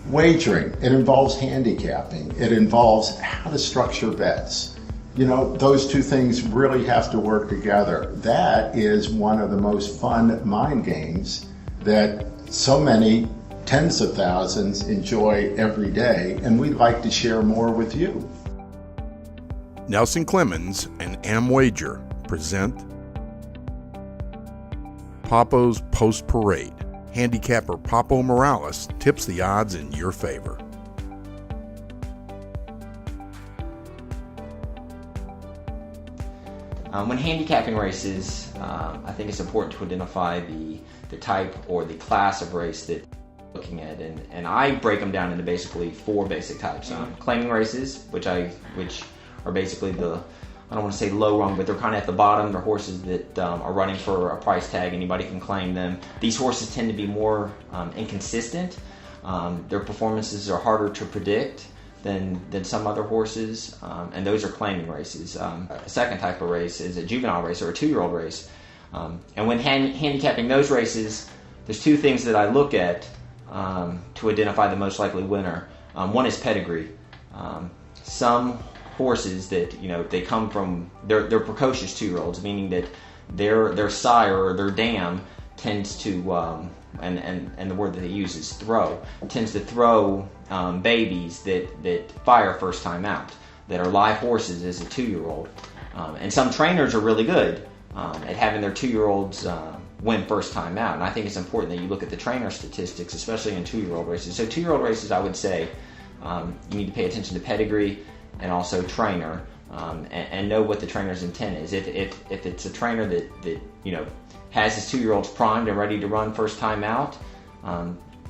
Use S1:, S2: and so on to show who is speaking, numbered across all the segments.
S1: Wagering, it involves handicapping. It involves how to structure bets. You know, those two things really have to work together. That is one of the most fun mind games that so many tens of thousands enjoy every day, and we'd like to share more with you.
S2: Nelson Clemmens and AmWager present Papo's Post Parade. Handicapper Papo Morales tips the odds in your favor.
S3: When handicapping races, I think it's important to identify the type or the class of race that you're looking at, and I break them down into basically four basic types. Claiming races, which are basically I don't want to say low rung, but they're kind of at the bottom. They're horses that are running for a price tag. Anybody can claim them. These horses tend to be more inconsistent. Their performances are harder to predict than some other horses, and those are claiming races. A second type of race is a juvenile race or a 2-year-old race. And when handicapping those races, there's two things that I look at to identify the most likely winner. One is pedigree. Some horses that, they come from, they're precocious 2-year-olds, meaning that their sire or their dam tends to, and the word that they use is throw, tends to throw babies that fire first time out, that are live horses as a 2-year-old. And some trainers are really good at having their 2-year-olds win first time out. And I think it's important that you look at the trainer statistics, especially in 2-year-old races. So 2-year-old races, I would say, you need to pay attention to pedigree and also trainer, and know what the trainer's intent is. If it's a trainer that has his 2-year-olds primed and ready to run first time out,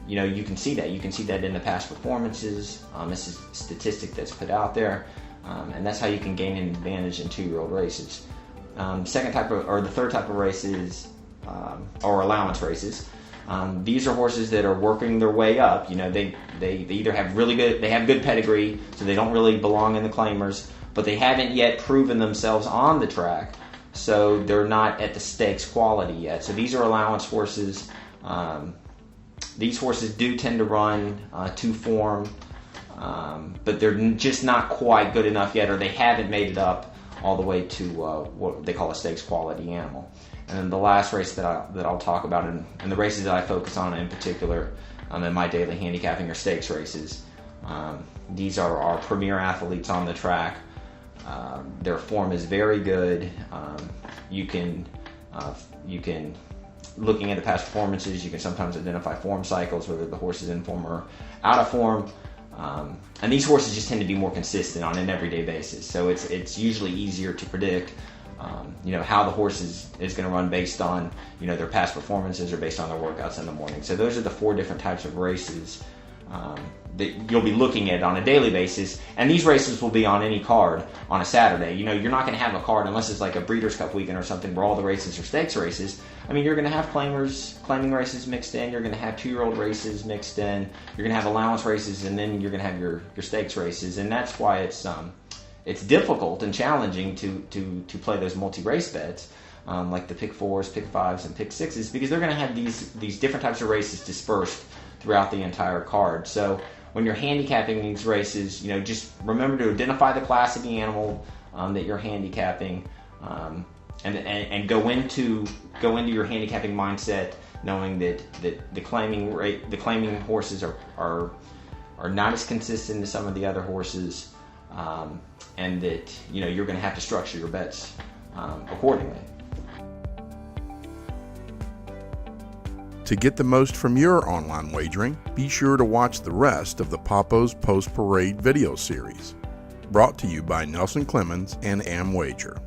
S3: you can see that. You can see that in the past performances. This is a statistic that's put out there, and that's how you can gain an advantage in 2-year-old races. The third type of races are allowance races. These are horses that are working their way up. They either have good pedigree, so they don't really belong in the claimers, but they haven't yet proven themselves on the track, so they're not at the stakes quality yet. So these are allowance horses. These horses do tend to run to form, but they're just not quite good enough yet, or they haven't made it up all the way to what they call a stakes quality animal. And then the last race that I'll talk about, and the races that I focus on in particular in my daily handicapping, are stakes races. These are our premier athletes on the track. Their form is very good. You can, looking at the past performances, you can sometimes identify form cycles, whether the horse is in form or out of form. And these horses just tend to be more consistent on an everyday basis. So it's usually easier to predict how the horse is going to run based on their past performances or based on their workouts in the morning. So those are the four different types of races that you'll be looking at on a daily basis, and these races will be on any card on a Saturday. You're not going to have a card unless it's like a Breeders' Cup weekend or something where all the races are stakes races. You're going to have claiming races mixed in, you're going to have 2-year-old races mixed in, you're going to have allowance races, and then you're going to have your stakes races. And that's why it's difficult and challenging to play those multi-race bets, like the pick 4s, pick 5s, and pick 6s, because they're going to have these different types of races dispersed throughout the entire card. So when you're handicapping these races, just remember to identify the class of the animal that you're handicapping, and go into your handicapping mindset knowing that the claiming horses are not as consistent as some of the other horses, and that you're going to have to structure your bets accordingly.
S2: To get the most from your online wagering, be sure to watch the rest of the Papo's Post Parade video series, brought to you by Nelson Clemmens and AmWager.